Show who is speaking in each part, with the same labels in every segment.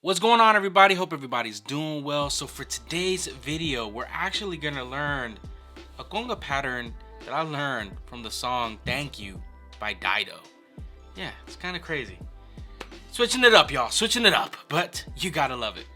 Speaker 1: What's going on, everybody? Hope everybody's doing well. So for today's video, we're actually gonna learn a conga pattern that I learned from the song Thank You by Dido. Yeah, it's kind of crazy. Switching it up, y'all, switching it up, but you gotta love it.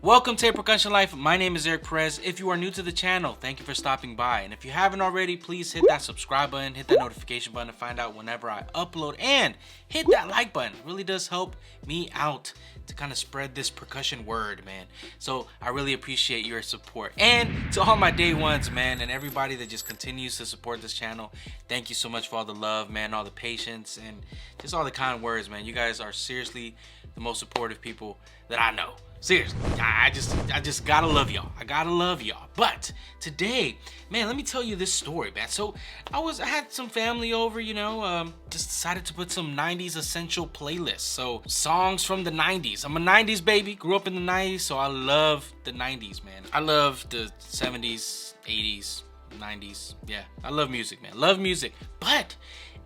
Speaker 1: Welcome to Percussion Life. My name is Eric Perez. If you are new to the channel, thank you for stopping by. And if you haven't already, please hit that subscribe button, hit that notification button to find out whenever I upload, and hit that like button. It really does help me out to kind of spread this percussion word, man. So I really appreciate your support. And to all my day ones, man, and everybody that just continues to support this channel, thank you so much for all the love, man, all the patience, and just all the kind words, man. You guys are seriously the most supportive people that I know. Seriously, I just gotta love y'all. I gotta love y'all. But today, man, let me tell you this story, man. So I had some family over, you know, just decided to put some 90s essential playlists. So songs from the 90s. I'm a 90s baby, grew up in the 90s, so I love the 90s, man. I love the 70s, 80s, 90s. Yeah, I love music, man. Love music. But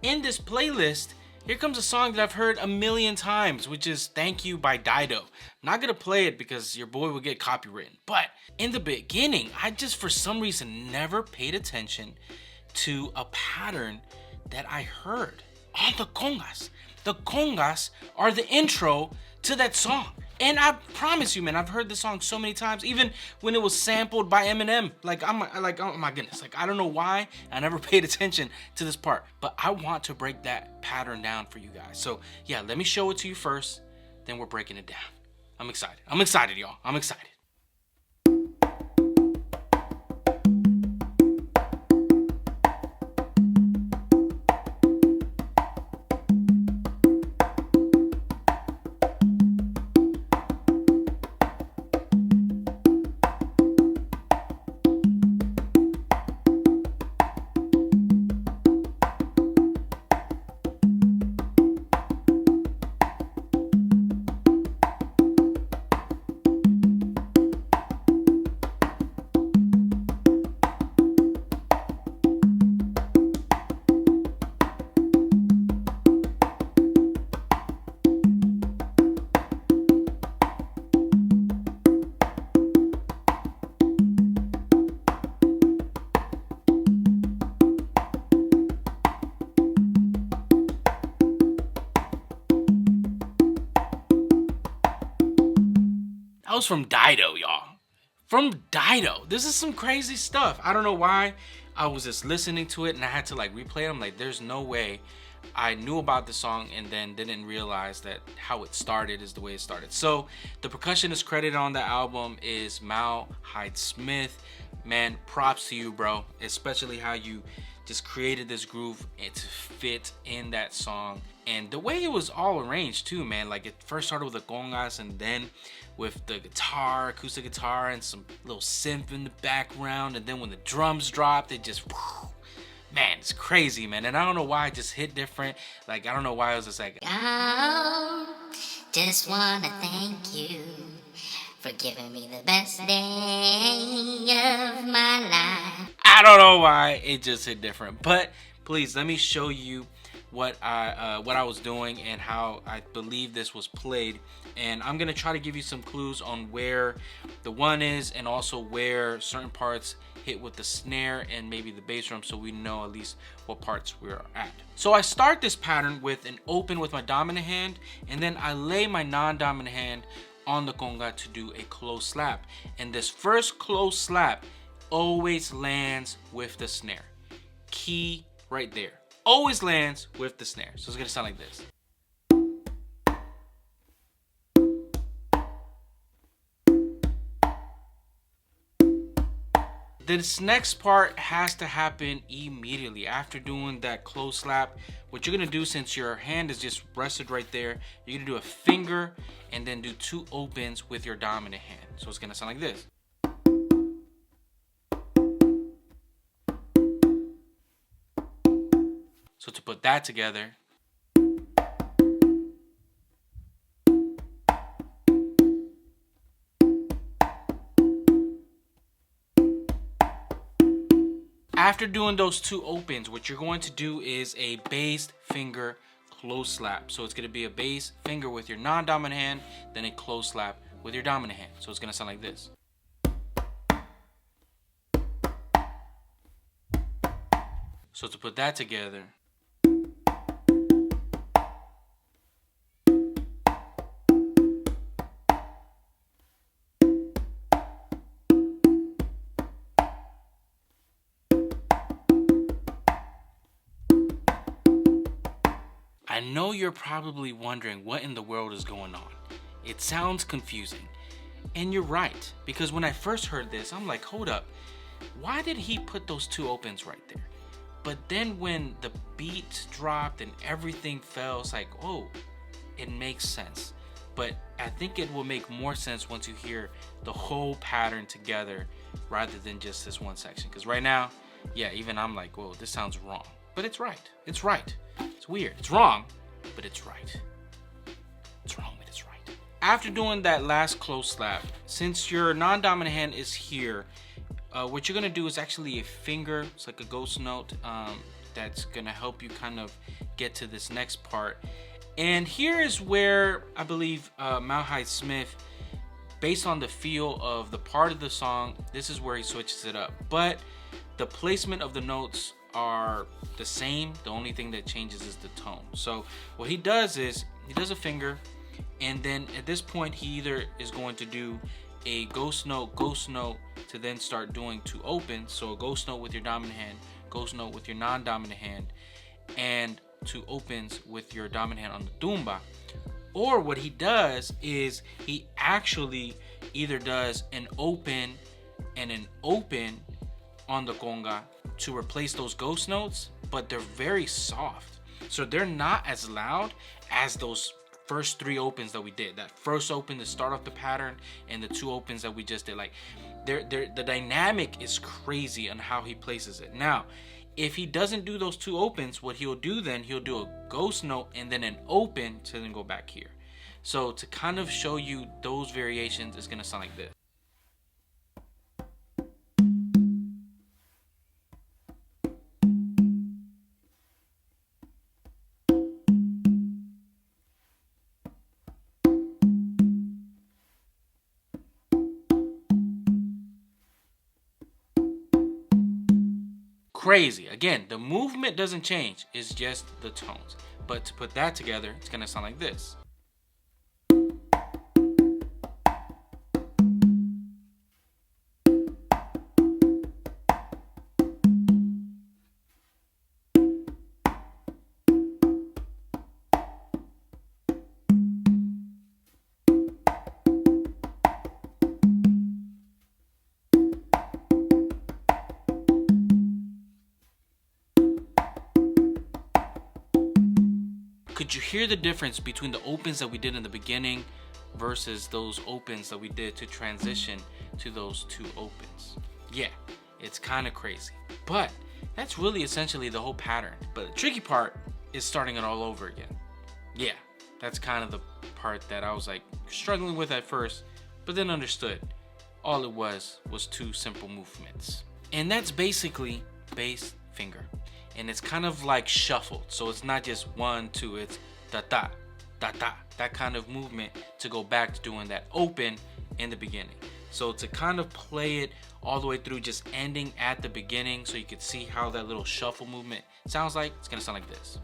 Speaker 1: in this playlist, here comes a song that I've heard a million times, which is Thank You by Dido. I'm not gonna play it because your boy will get copywritten. But in the beginning, I just for some reason never paid attention to a pattern that I heard on the congas. The congas are the intro to that song. And I promise you, man, I've heard this song so many times, even when it was sampled by Eminem. I'm like, oh my goodness, like I don't know why I never paid attention to this part, but I want to break that pattern down for you guys. So yeah, let me show it to you first, then we're breaking it down. I'm excited. I'm excited, y'all. I'm excited. That was from Dido, y'all. From Dido. This is some crazy stuff. I don't know why. I was just listening to it and I had to like replay it. I'm like, there's no way I knew about the song and then didn't realize that how it started is the way it started. So the percussionist credited on the album is Mal Hyde-Smith. Man, props to you, bro. Especially how you just created this groove and to fit in that song. And the way it was all arranged too, man. Like it first started with the congas and then with the guitar, acoustic guitar, and some little synth in the background. And then when the drums dropped, it just, man, it's crazy, man. And I don't know why it just hit different. Like, I don't know why it was just like,
Speaker 2: Oh, just wanna thank you for giving me the best day of my life.
Speaker 1: I don't know why it just hit different. But please let me show you what I was doing and how I believe this was played. And I'm gonna try to give you some clues on where the one is and also where certain parts hit with the snare and maybe the bass drum, so we know at least what parts we're at. So I start this pattern with an open with my dominant hand, and then I lay my non-dominant hand on the conga to do a close slap. And this first close slap always lands with the snare. Key right there. Always lands with the snare. So it's gonna sound like this. This next part has to happen immediately after doing that close slap. What you're gonna do, since your hand is just rested right there, you're gonna do a finger and then do two opens with your dominant hand. So it's gonna sound like this. So to put that together, After doing those 2 opens, what you're going to do is a bass finger close slap. So it's going to be a bass finger with your non-dominant hand, then a close slap with your dominant hand. So it's going to sound like this. So to put that together, I know you're probably wondering what in the world is going on. It sounds confusing. And you're right, because when I first heard this, I'm like, hold up, why did he put those 2 opens right there? But then when the beat dropped and everything fell, it's like, oh, it makes sense. But I think it will make more sense once you hear the whole pattern together rather than just this one section. Because right now, yeah, even I'm like, whoa, this sounds wrong. But it's right. It's right. It's weird. It's wrong, but it's right. It's wrong, but it's right. After doing that last close slap, since your non-dominant hand is here, what you're gonna do is actually a finger. It's like a ghost note that's gonna help you kind of get to this next part. And here is where I believe Mal Hyde-Smith, based on the feel of the part of the song, this is where he switches it up. But the placement of the notes are the same. The only thing that changes is the tone. So what he does is he does a finger, and then at this point he either is going to do a ghost note to then start doing 2 opens. So a ghost note with your dominant hand, ghost note with your non-dominant hand, and 2 opens with your dominant hand on the tumba. Or what he does is he actually either does an open and an open on the conga to replace those ghost notes, but they're very soft. So they're not as loud as those first 3 opens that we did. That first open to start off the pattern and the 2 opens that we just did. Like the dynamic is crazy on how he places it. Now, if he doesn't do those 2 opens, what he'll do then, he'll do a ghost note and then an open to then go back here. So to kind of show you those variations, it's gonna sound like this. Crazy. Again, the movement doesn't change, it's just the tones. But to put that together, it's gonna sound like this. Could you hear the difference between the opens that we did in the beginning versus those opens that we did to transition to those 2 opens? Yeah, it's kind of crazy. But that's really essentially the whole pattern. But the tricky part is starting it all over again. Yeah, that's kind of the part that I was like struggling with at first, but then understood. All it was 2 simple movements. And that's basically bass finger. And it's kind of like shuffled, so it's not just 1, 2, it's da-da, da-da, that kind of movement to go back to doing that open in the beginning. So to kind of play it all the way through, just ending at the beginning so you can see how that little shuffle movement sounds like, it's gonna sound like this.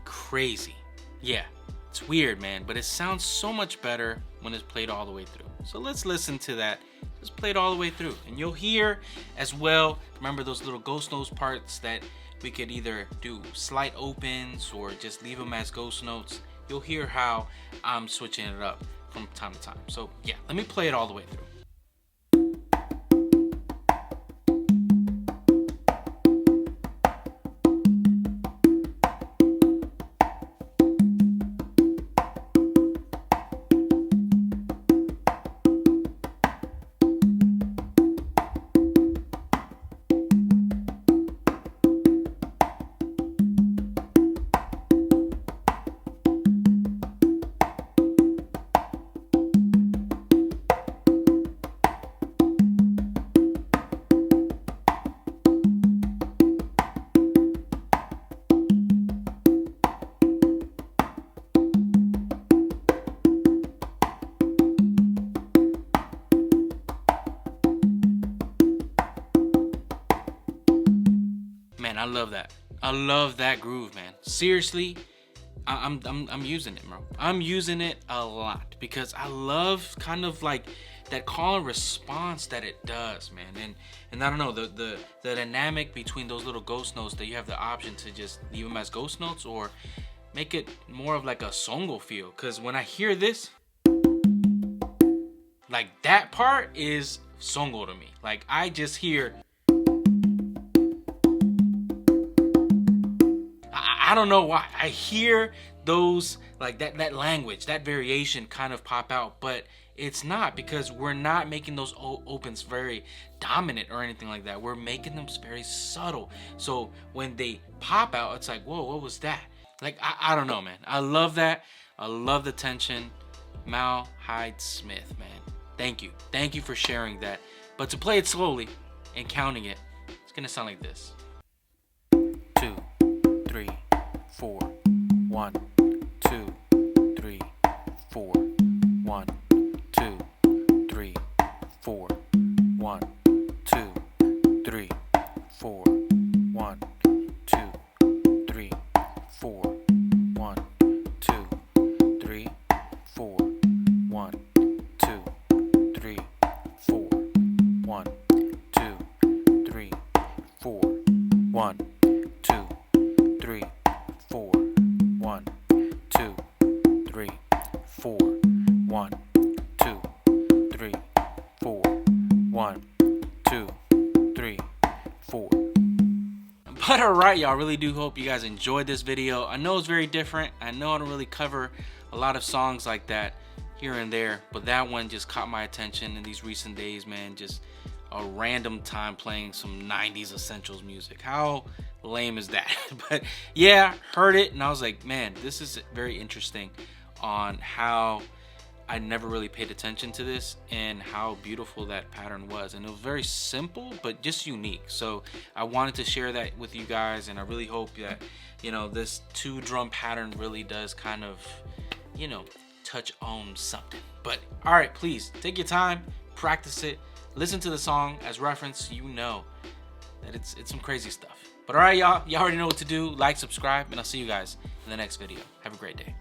Speaker 1: Crazy. Yeah, it's weird, man, but it sounds so much better when it's played all the way through. So let's listen to that. Just play it all the way through, and you'll hear as well, remember those little ghost notes parts that we could either do slight opens or just leave them as ghost notes. You'll hear how I'm switching it up from time to time. So yeah, let me play it all the way through. Man, I love that. I love that groove, man. Seriously, I'm using it, bro. I'm using it a lot because I love kind of like that call and response that it does, man. And I don't know, the dynamic between those little ghost notes that you have the option to just leave them as ghost notes or make it more of like a songo feel. Cause when I hear this, like that part is songo to me. Like I just hear, I don't know why. I hear those, like that language, that variation kind of pop out, but it's not, because we're not making those opens very dominant or anything like that. We're making them very subtle. So when they pop out, it's like, whoa, what was that? Like, I don't know, man. I love that. I love the tension. Mal Hyde-Smith, man. Thank you. Thank you for sharing that. But to play it slowly and counting it, it's going to sound like this. 2, 3, 4, 1, 2, 3, 4, 1, 2, 3, 4, 1, 2, 3, 4, 1, 2, 3, 4, 1, 2, 3, 4, 1, 2, 3, 4, 1, 2, 3, 4, 1, 2, 3, 4, 1, 2, 3, 4, 1, 2, 3, 4, 1, 2, 3, 4. But alright, y'all, really do hope you guys enjoyed this video. I know it's very different. I know I don't really cover a lot of songs like that here and there, but that one just caught my attention in these recent days, man. Just a random time playing some 90s essentials music. How lame is that? But yeah, heard it and I was like, man, this is very interesting on how I never really paid attention to this and how beautiful that pattern was. And it was very simple, but just unique. So I wanted to share that with you guys, and I really hope that, you know, this 2-drum pattern really does kind of, you know, touch on something. But all right, please take your time, practice it, listen to the song as reference. You know that it's some crazy stuff. But all right, y'all already know what to do. Like, subscribe, and I'll see you guys in the next video. Have a great day.